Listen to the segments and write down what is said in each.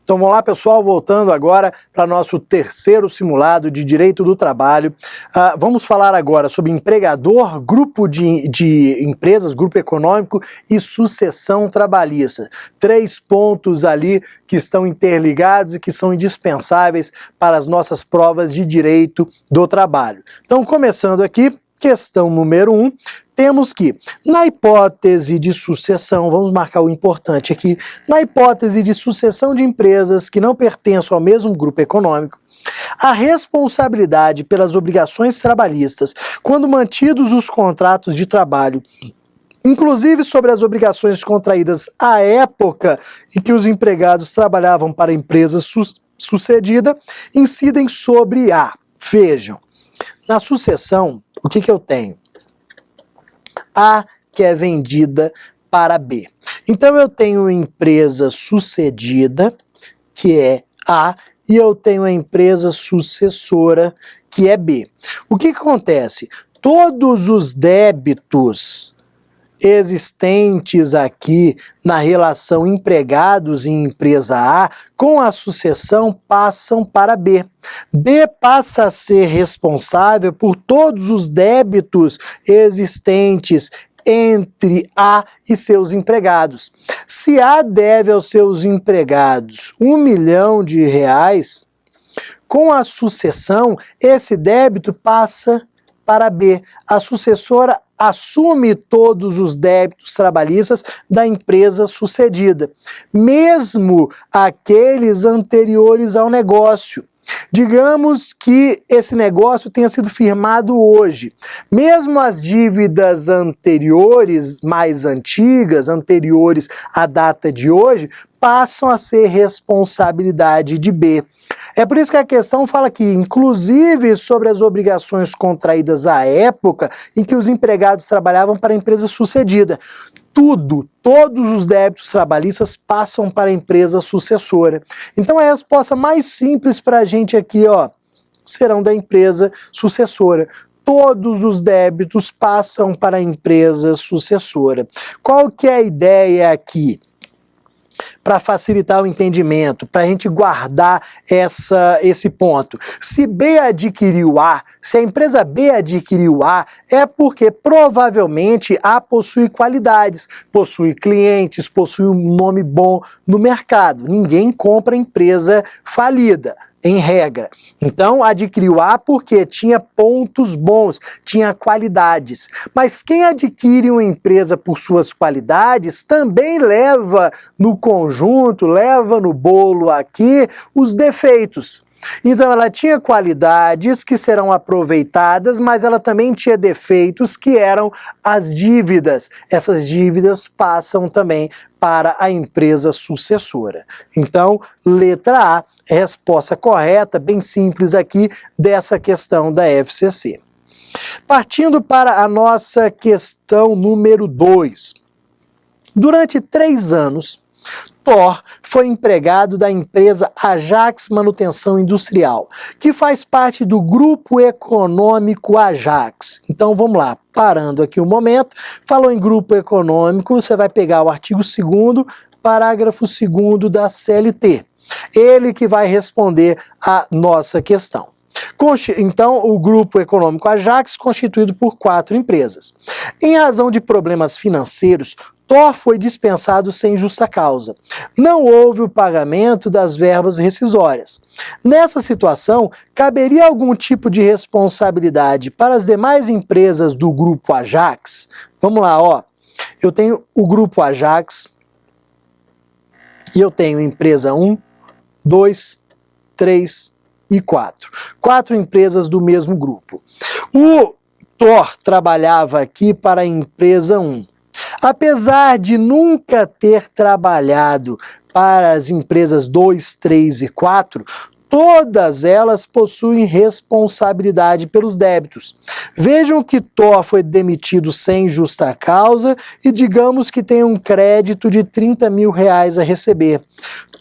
Então vamos lá, pessoal, voltando agora para nosso terceiro simulado de Direito do Trabalho. Vamos falar agora sobre empregador, grupo de empresas, grupo econômico e sucessão trabalhista. 3 pontos ali que estão interligados e que são indispensáveis para as nossas provas de Direito do Trabalho. Então, começando aqui, questão número 1, temos que, na hipótese de sucessão, vamos marcar o importante aqui, na hipótese de sucessão de empresas que não pertençam ao mesmo grupo econômico, a responsabilidade pelas obrigações trabalhistas, quando mantidos os contratos de trabalho, inclusive sobre as obrigações contraídas à época em que os empregados trabalhavam para a empresa sucedida, incidem sobre a. Vejam, na sucessão, o que eu tenho? A que é vendida para B. Então eu tenho empresa sucedida, que é A, e eu tenho a empresa sucessora, que é B. O que acontece? Todos os débitos existentes aqui na relação empregados em empresa A, com a sucessão passam para B. B passa a ser responsável por todos os débitos existentes entre A e seus empregados. Se A deve aos seus empregados R$1 milhão, com a sucessão, esse débito passa para B. A sucessora assume todos os débitos trabalhistas da empresa sucedida, mesmo aqueles anteriores ao negócio. Digamos que esse negócio tenha sido firmado hoje. Mesmo as dívidas anteriores, mais antigas, anteriores à data de hoje, passam a ser responsabilidade de B. É por isso que a questão fala que, inclusive sobre as obrigações contraídas à época em que os empregados trabalhavam para a empresa sucedida, todos os débitos trabalhistas passam para a empresa sucessora. Então a resposta mais simples para a gente aqui, ó, serão da empresa sucessora. Todos os débitos passam para a empresa sucessora. Qual que é a ideia aqui? Para facilitar o entendimento, para a gente guardar esse ponto. Se B adquiriu A, se a empresa B adquiriu A, é porque provavelmente A possui qualidades, possui clientes, possui um nome bom no mercado. Ninguém compra empresa falida, em regra. Então, adquiriu A porque tinha pontos bons, tinha qualidades. Mas quem adquire uma empresa por suas qualidades também leva no conjunto, leva no bolo aqui os defeitos. Então ela tinha qualidades que serão aproveitadas, mas ela também tinha defeitos que eram as dívidas. Essas dívidas passam também para a empresa sucessora. Então, letra A, resposta correta, bem simples aqui, dessa questão da FCC. Partindo para a nossa questão número 2. Durante 3 anos, Thor foi empregado da empresa Ajax Manutenção Industrial, que faz parte do Grupo Econômico Ajax. Então vamos lá, parando aqui um momento, falou em Grupo Econômico, você vai pegar o artigo 2º, parágrafo 2º da CLT. Ele que vai responder a nossa questão. Então, o Grupo Econômico Ajax, constituído por 4 empresas. Em razão de problemas financeiros, Thor foi dispensado sem justa causa. Não houve o pagamento das verbas rescisórias. Nessa situação, caberia algum tipo de responsabilidade para as demais empresas do Grupo Ajax? Vamos lá, ó. Eu tenho o Grupo Ajax e eu tenho empresa 1, 2, 3 e 4. 4 empresas do mesmo grupo. O Thor trabalhava aqui para a empresa 1. Apesar de nunca ter trabalhado para as empresas 2, 3 e 4, todas elas possuem responsabilidade pelos débitos. Vejam que Thor foi demitido sem justa causa e digamos que tem um crédito de R$30 mil a receber.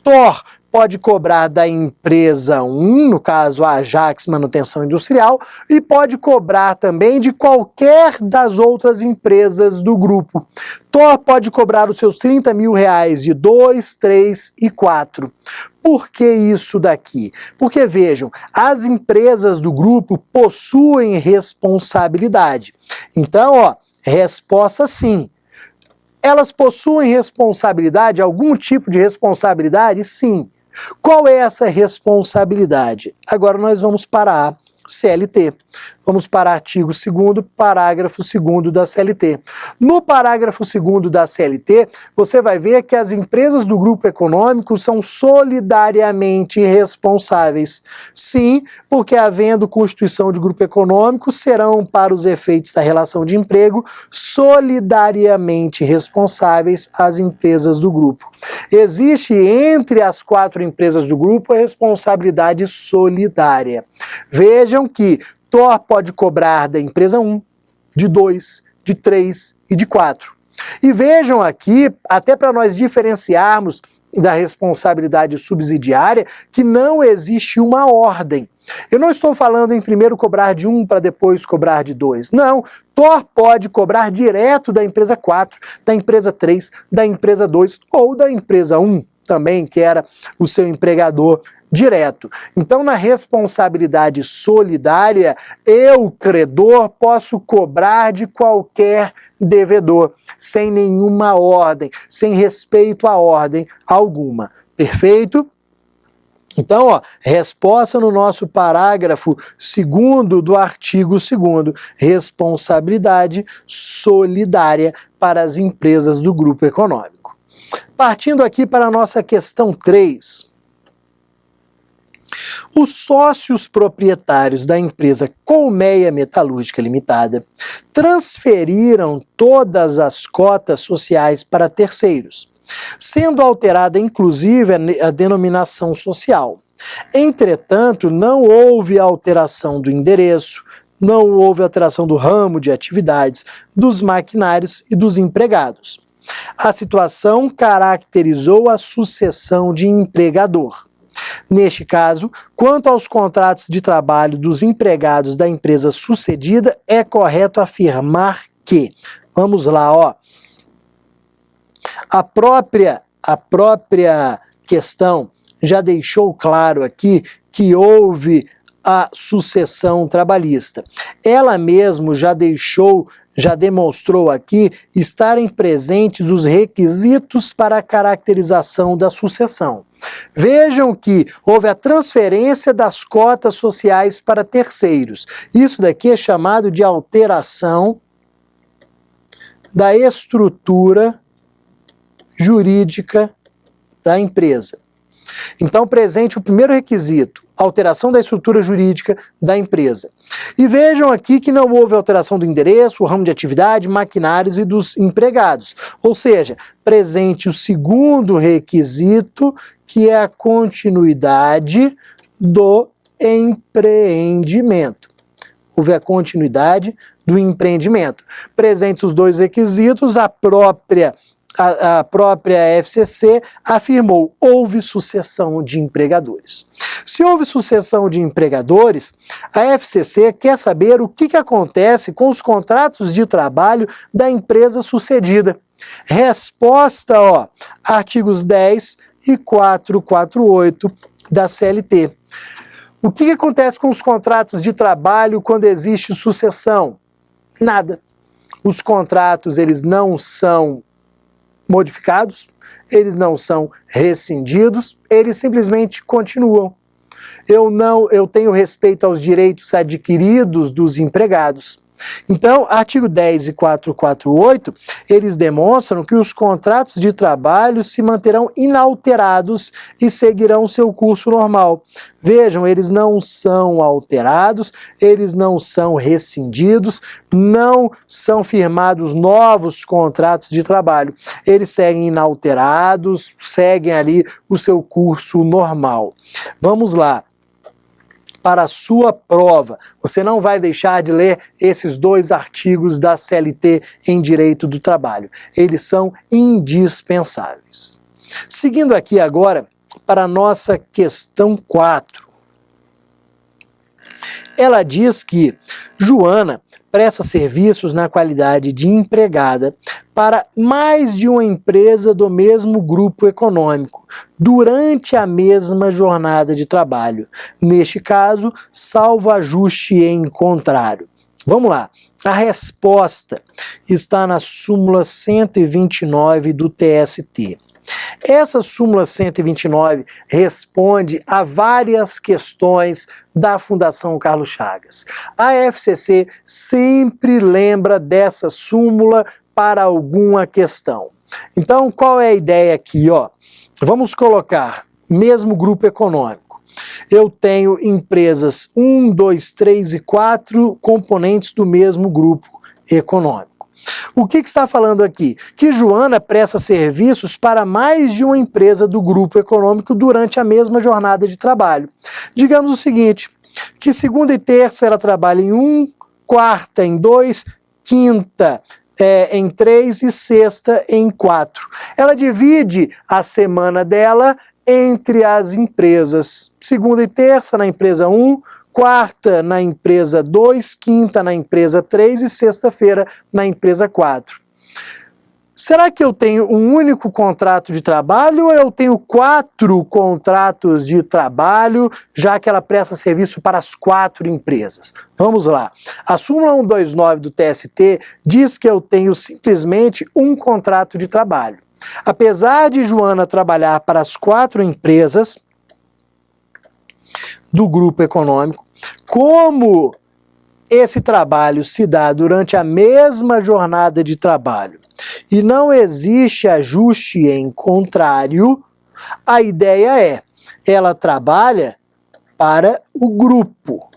Thor pode cobrar da empresa 1, no caso a Ajax Manutenção Industrial, e pode cobrar também de qualquer das outras empresas do grupo. Thor pode cobrar os seus 30 mil reais de 2, 3 e 4. Por que isso daqui? Porque, vejam, as empresas do grupo possuem responsabilidade. Então, ó, resposta sim. Elas possuem responsabilidade, algum tipo de responsabilidade? Sim. Qual é essa responsabilidade? Agora nós vamos para a CLT. Vamos para o artigo 2º, parágrafo 2º da CLT. No parágrafo 2º da CLT, você vai ver que as empresas do grupo econômico são solidariamente responsáveis. Sim, porque havendo constituição de grupo econômico, serão, para os efeitos da relação de emprego, solidariamente responsáveis as empresas do grupo. Existe entre as 4 empresas do grupo a responsabilidade solidária. Vejam que Thor pode cobrar da empresa 1, de 2, de 3 e de 4. E vejam aqui, até para nós diferenciarmos da responsabilidade subsidiária, que não existe uma ordem. Eu não estou falando em primeiro cobrar de 1 para depois cobrar de 2. Não, Thor pode cobrar direto da empresa 4, da empresa 3, da empresa 2 ou da empresa 1 também, que era o seu empregador direto. Então, na responsabilidade solidária, eu, credor, posso cobrar de qualquer devedor, sem nenhuma ordem, sem respeito a ordem alguma. Perfeito? Então, ó, resposta no nosso parágrafo 2º do artigo 2º, responsabilidade solidária para as empresas do grupo econômico. Partindo aqui para a nossa questão 3. Os sócios proprietários da empresa Colmeia Metalúrgica Limitada transferiram todas as cotas sociais para terceiros, sendo alterada inclusive a denominação social. Entretanto, não houve alteração do endereço, não houve alteração do ramo de atividades, dos maquinários e dos empregados. A situação caracterizou a sucessão de empregador. Neste caso, quanto aos contratos de trabalho dos empregados da empresa sucedida, é correto afirmar que, vamos lá, ó, a própria questão já deixou claro aqui que houve a sucessão trabalhista. Ela mesmo já demonstrou aqui estarem presentes os requisitos para a caracterização da sucessão. Vejam que houve a transferência das cotas sociais para terceiros. Isso daqui é chamado de alteração da estrutura jurídica da empresa. Então, presente o primeiro requisito, alteração da estrutura jurídica da empresa. E vejam aqui que não houve alteração do endereço, o ramo de atividade, maquinários e dos empregados. Ou seja, presente o segundo requisito, que é a continuidade do empreendimento. Houve a continuidade do empreendimento. Presentes os dois requisitos, a própria FCC afirmou: houve sucessão de empregadores. Se houve sucessão de empregadores, a FCC quer saber o que acontece com os contratos de trabalho da empresa sucedida. Resposta, ó, artigos 10 e 448 da CLT. O que acontece com os contratos de trabalho quando existe sucessão? Nada. Os contratos, eles não são modificados, eles não são rescindidos, eles simplesmente continuam. Eu tenho respeito aos direitos adquiridos dos empregados. Então, artigo 10 e 448, eles demonstram que os contratos de trabalho se manterão inalterados e seguirão seu curso normal. Vejam, eles não são alterados, eles não são rescindidos, não são firmados novos contratos de trabalho. Eles seguem inalterados, seguem ali o seu curso normal. Vamos lá. Para a sua prova, você não vai deixar de ler esses dois artigos da CLT em Direito do Trabalho. Eles são indispensáveis. Seguindo aqui agora para a nossa questão 4. Ela diz que Joana presta serviços na qualidade de empregada para mais de uma empresa do mesmo grupo econômico, durante a mesma jornada de trabalho. Neste caso, salvo ajuste em contrário. Vamos lá. A resposta está na súmula 129 do TST. Essa súmula 129 responde a várias questões da Fundação Carlos Chagas. A FCC sempre lembra dessa súmula para alguma questão. Então, qual é a ideia aqui? Vamos colocar mesmo grupo econômico. Eu tenho empresas 1, 2, 3 e 4 componentes do mesmo grupo econômico. O que está falando aqui? Que Joana presta serviços para mais de uma empresa do grupo econômico durante a mesma jornada de trabalho. Digamos o seguinte, que segunda e terça ela trabalha em 1, quarta em 2, quinta em 3 e sexta em 4. Ela divide a semana dela entre as empresas. Segunda e terça na empresa 1, quarta na empresa 2, quinta na empresa 3 e sexta-feira na empresa 4. Será que eu tenho um único contrato de trabalho ou eu tenho 4 contratos de trabalho, já que ela presta serviço para as 4 empresas? Vamos lá. A súmula 129 do TST diz que eu tenho simplesmente um contrato de trabalho. Apesar de Joana trabalhar para as 4 empresas do grupo econômico, como esse trabalho se dá durante a mesma jornada de trabalho e não existe ajuste em contrário, a ideia é, ela trabalha para o grupo.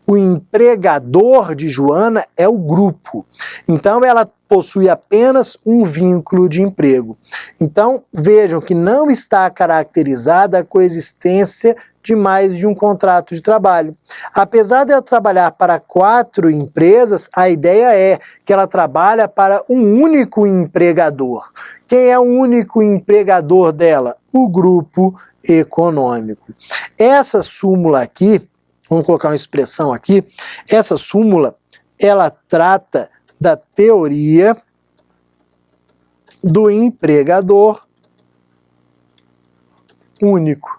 O empregador de Joana é o grupo. Então, ela possui apenas um vínculo de emprego. Então, vejam que não está caracterizada a coexistência de mais de um contrato de trabalho. Apesar de ela trabalhar para 4 empresas, a ideia é que ela trabalha para um único empregador. Quem é o único empregador dela? O grupo econômico. Essa súmula aqui, vamos colocar uma expressão aqui, essa súmula, ela trata da teoria do empregador único.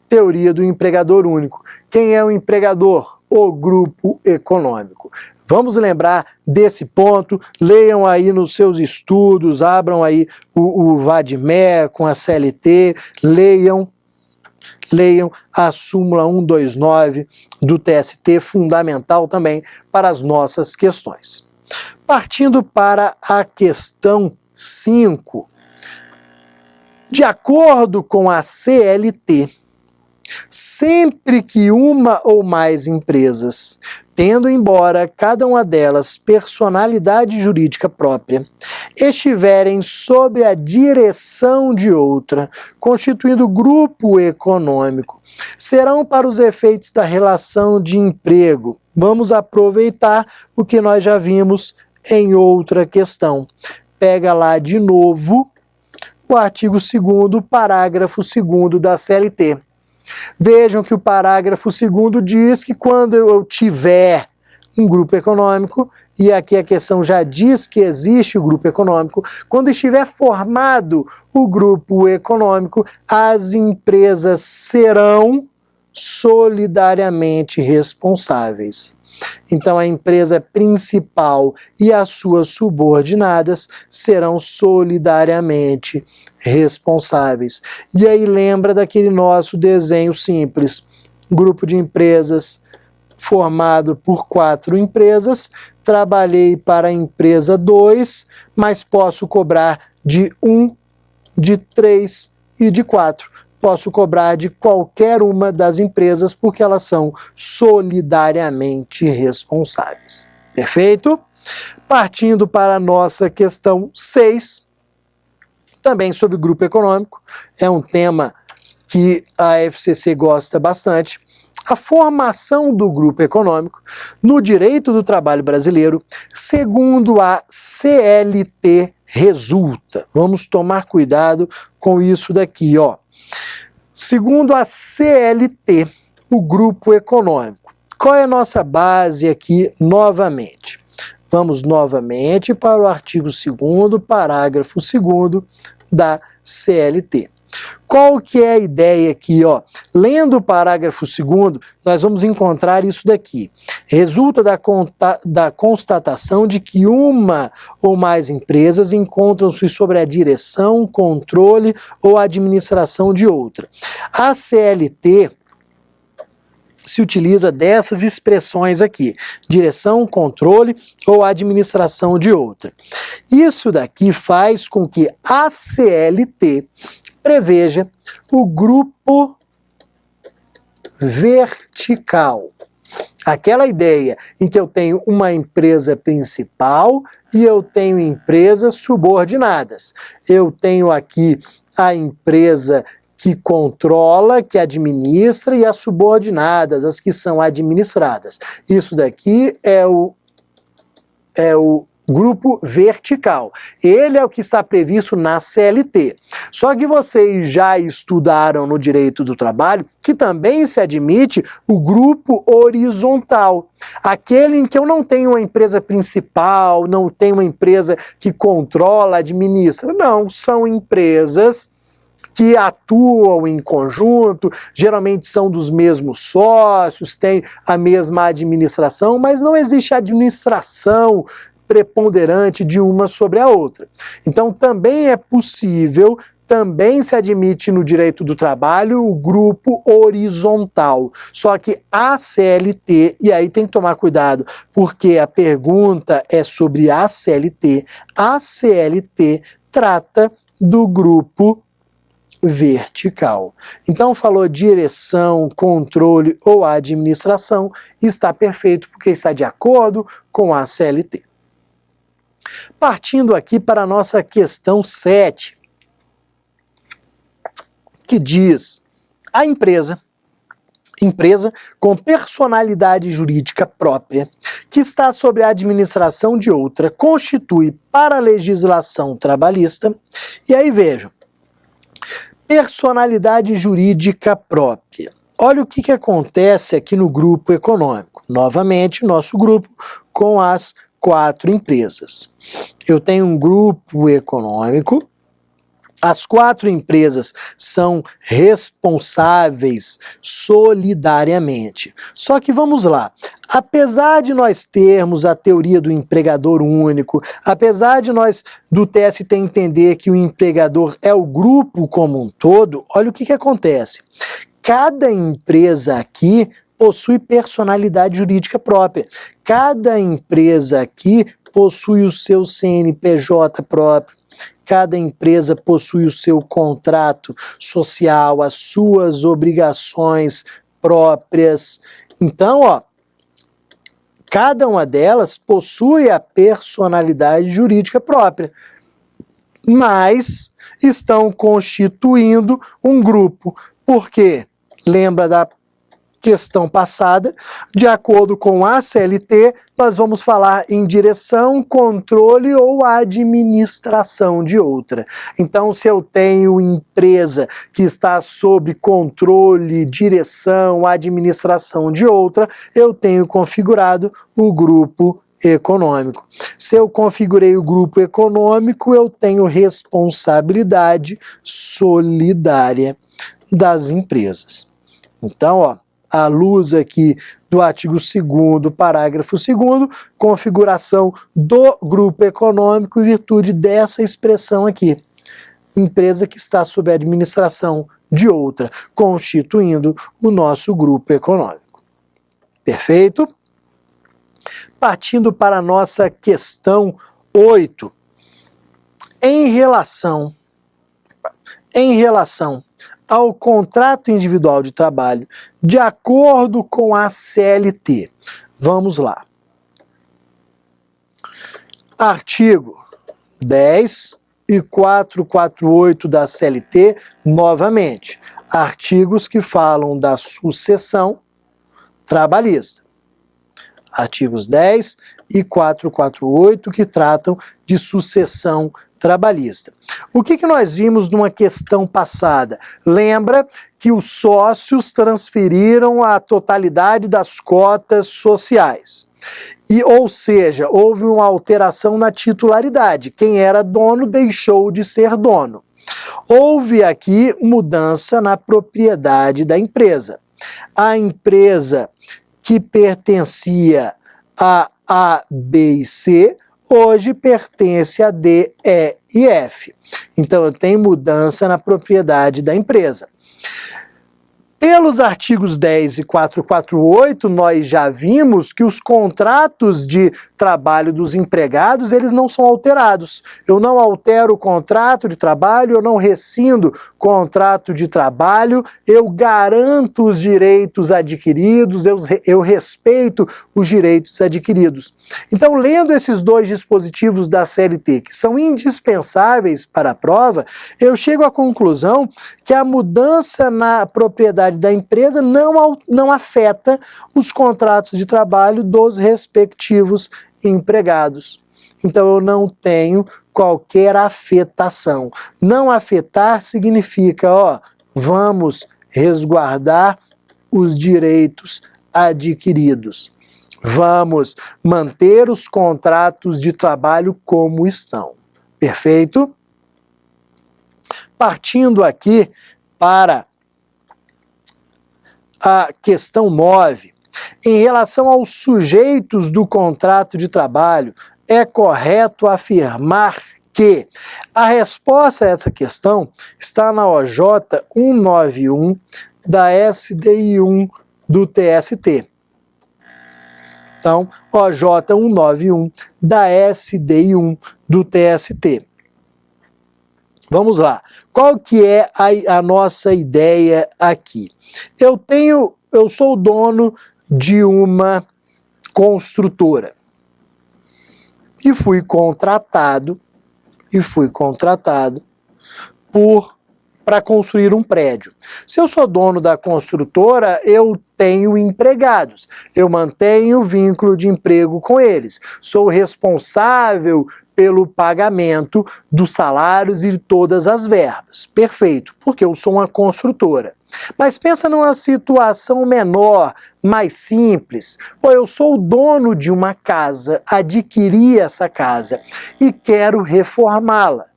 Teoria do empregador único. Quem é o empregador? O grupo econômico. Vamos lembrar desse ponto, leiam aí nos seus estudos, abram aí o VADME com a CLT, leiam a súmula 129 do TST, fundamental também para as nossas questões. Partindo para a questão 5. De acordo com a CLT, sempre que uma ou mais empresas, tendo embora cada uma delas personalidade jurídica própria, estiverem sob a direção de outra, constituindo grupo econômico, serão para os efeitos da relação de emprego. Vamos aproveitar o que nós já vimos em outra questão. Pega lá de novo o artigo 2º, parágrafo 2º da CLT. Vejam que o parágrafo 2º diz que quando eu tiver um grupo econômico, e aqui a questão já diz que existe o grupo econômico, quando estiver formado o grupo econômico, as empresas serão solidariamente responsáveis. Então a empresa principal e as suas subordinadas serão solidariamente responsáveis. E aí lembra daquele nosso desenho simples, grupo de empresas formado por 4 empresas, trabalhei para a empresa 2, mas posso cobrar de 1, de 3 e de 4. Posso cobrar de qualquer uma das empresas porque elas são solidariamente responsáveis. Perfeito? Partindo para a nossa questão 6, também sobre grupo econômico, é um tema que a FCC gosta bastante. A formação do grupo econômico no direito do trabalho brasileiro, segundo a CLT, resulta. Vamos tomar cuidado com isso daqui, ó. Segundo a CLT, o grupo econômico. Qual é a nossa base aqui novamente? Vamos novamente para o artigo 2º, parágrafo 2º da CLT. Qual que é a ideia aqui, ó? Lendo o parágrafo 2º, nós vamos encontrar isso daqui. Resulta da constatação de que uma ou mais empresas encontram-se sobre a direção, controle ou administração de outra. A CLT se utiliza dessas expressões aqui: direção, controle ou administração de outra. Isso daqui faz com que a CLT preveja o grupo vertical. Aquela ideia em que eu tenho uma empresa principal e eu tenho empresas subordinadas. Eu tenho aqui a empresa que controla, que administra, e as subordinadas, as que são administradas. Isso daqui é o grupo vertical. Ele é o que está previsto na CLT. Só que vocês já estudaram no direito do trabalho que também se admite o grupo horizontal. Aquele em que eu não tenho uma empresa principal, não tenho uma empresa que controla, administra. Não, são empresas que atuam em conjunto, geralmente são dos mesmos sócios, têm a mesma administração, mas não existe administração preponderante de uma sobre a outra. Então também é possível, também se admite no direito do trabalho o grupo horizontal. Só que a CLT, e aí tem que tomar cuidado, porque a pergunta é sobre a CLT trata do grupo vertical. Então falou direção, controle ou administração, está perfeito porque está de acordo com a CLT. Partindo aqui para a nossa questão 7, que diz: a empresa com personalidade jurídica própria, que está sob a administração de outra, constitui para a legislação trabalhista, e aí vejam, personalidade jurídica própria. Olha o que acontece aqui no grupo econômico. Novamente, nosso grupo com as 4 empresas. Eu tenho um grupo econômico, as 4 empresas são responsáveis solidariamente. Só que vamos lá, apesar de nós termos a teoria do empregador único, apesar de nós do TST entender que o empregador é o grupo como um todo, olha o que acontece. Cada empresa aqui possui personalidade jurídica própria. Cada empresa aqui possui o seu CNPJ próprio. Cada empresa possui o seu contrato social, as suas obrigações próprias. Então, ó, cada uma delas possui a personalidade jurídica própria, mas estão constituindo um grupo. Por quê? Lembra da questão passada, de acordo com a CLT, nós vamos falar em direção, controle ou administração de outra. Então, se eu tenho empresa que está sob controle, direção, administração de outra, eu tenho configurado o grupo econômico. Se eu configurei o grupo econômico, eu tenho responsabilidade solidária das empresas. Então, ó, à luz aqui do artigo 2º, parágrafo 2º, configuração do grupo econômico em virtude dessa expressão aqui. Empresa que está sob a administração de outra, constituindo o nosso grupo econômico. Perfeito? Partindo para a nossa questão 8. Em relação ao contrato individual de trabalho, de acordo com a CLT. Vamos lá. Artigo 10 e 448 da CLT, novamente. Artigos que falam da sucessão trabalhista. Artigos 10 e 448 que tratam de sucessão trabalhista. O que nós vimos numa questão passada? Lembra que os sócios transferiram a totalidade das cotas sociais. Ou seja, houve uma alteração na titularidade. Quem era dono deixou de ser dono. Houve aqui mudança na propriedade da empresa. A empresa que pertencia a B e C, hoje pertence a D, E e F. Então, tem mudança na propriedade da empresa. Pelos artigos 10 e 448, nós já vimos que os contratos de trabalho dos empregados, eles não são alterados. Eu não altero o contrato de trabalho, eu não rescindo contrato de trabalho, eu garanto os direitos adquiridos, eu respeito os direitos adquiridos. Então, lendo esses dois dispositivos da CLT, que são indispensáveis para a prova, eu chego à conclusão que a mudança na propriedade da empresa não afeta os contratos de trabalho dos respectivos empregados. Então eu não tenho qualquer afetação. Não afetar significa, vamos resguardar os direitos adquiridos. Vamos manter os contratos de trabalho como estão. Perfeito? Partindo aqui para a questão 9, em relação aos sujeitos do contrato de trabalho, é correto afirmar que a resposta a essa questão está na OJ 191 da SDI 1 do TST. Então, OJ 191 da SDI 1 do TST. Vamos lá. Qual que é a nossa ideia aqui? Eu sou dono de uma construtora e fui contratado para construir um prédio. Se eu sou dono da construtora, eu tenho empregados, eu mantenho vínculo de emprego com eles, sou responsável pelo pagamento dos salários e de todas as verbas. Perfeito, porque eu sou uma construtora. Mas pensa numa situação menor, mais simples. Eu sou o dono de uma casa, adquiri essa casa e quero reformá-la.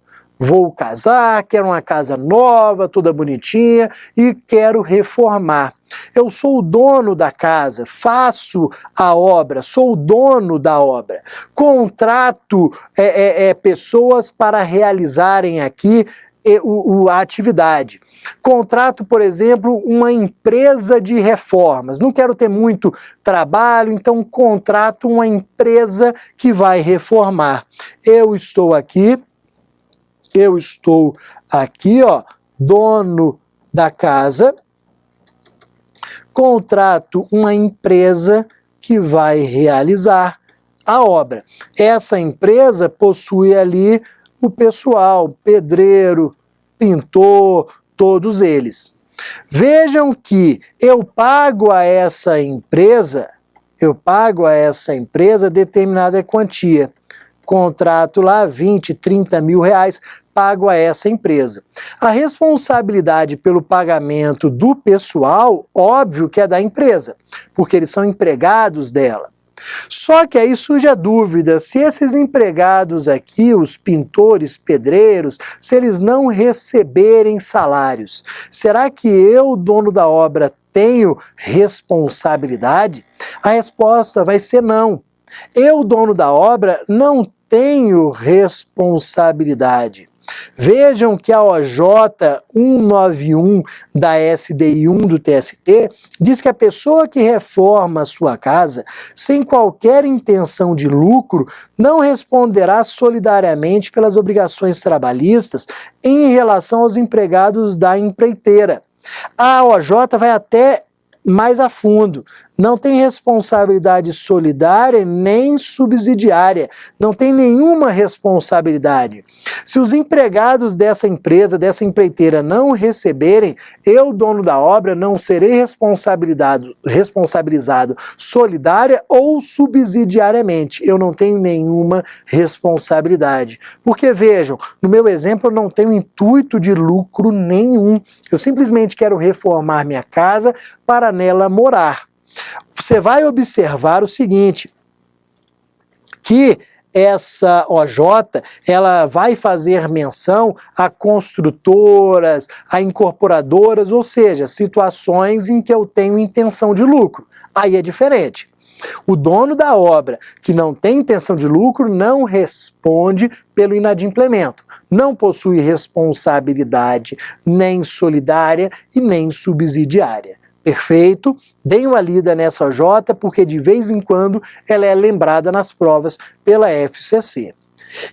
Vou casar, quero uma casa nova, toda bonitinha e quero reformar. Eu sou o dono da casa, faço a obra, sou o dono da obra. Contrato pessoas para realizarem aqui a atividade. Contrato, por exemplo, uma empresa de reformas. Não quero ter muito trabalho, então contrato uma empresa que vai reformar. Eu estou aqui, dono da casa, contrato uma empresa que vai realizar a obra. Essa empresa possui ali o pessoal, pedreiro, pintor, todos eles. Vejam que eu pago a essa empresa determinada quantia. Contrato lá 20, 30 mil reais, pago a essa empresa. A responsabilidade pelo pagamento do pessoal, óbvio que é da empresa, porque eles são empregados dela. Só que aí surge a dúvida, se esses empregados aqui, os pintores, pedreiros, se eles não receberem salários, será que eu, dono da obra, tenho responsabilidade? A resposta vai ser não. Eu, dono da obra, não tenho responsabilidade. Vejam que a OJ 191 da SDI 1 do TST diz que a pessoa que reforma a sua casa sem qualquer intenção de lucro não responderá solidariamente pelas obrigações trabalhistas em relação aos empregados da empreiteira. A OJ vai até mais a fundo, não tem responsabilidade solidária nem subsidiária, não tem nenhuma responsabilidade. Se os empregados dessa empresa, dessa empreiteira não receberem, eu, dono da obra, não serei responsabilizado solidária ou subsidiariamente. Eu não tenho nenhuma responsabilidade. Porque vejam, no meu exemplo eu não tenho intuito de lucro nenhum. Eu simplesmente quero reformar minha casa para nela morar. Você vai observar o seguinte, que essa OJ, ela vai fazer menção a construtoras, a incorporadoras, ou seja, situações em que eu tenho intenção de lucro. Aí é diferente. O dono da obra que não tem intenção de lucro não responde pelo inadimplemento, não possui responsabilidade nem solidária e nem subsidiária. Perfeito? Deem uma lida nessa OJ, porque de vez em quando ela é lembrada nas provas pela FCC.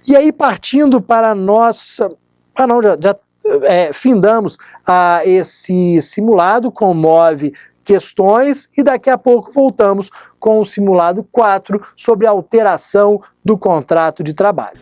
E aí, partindo para a nossa... findamos esse simulado com 9 questões e daqui a pouco voltamos com o simulado 4 sobre a alteração do contrato de trabalho.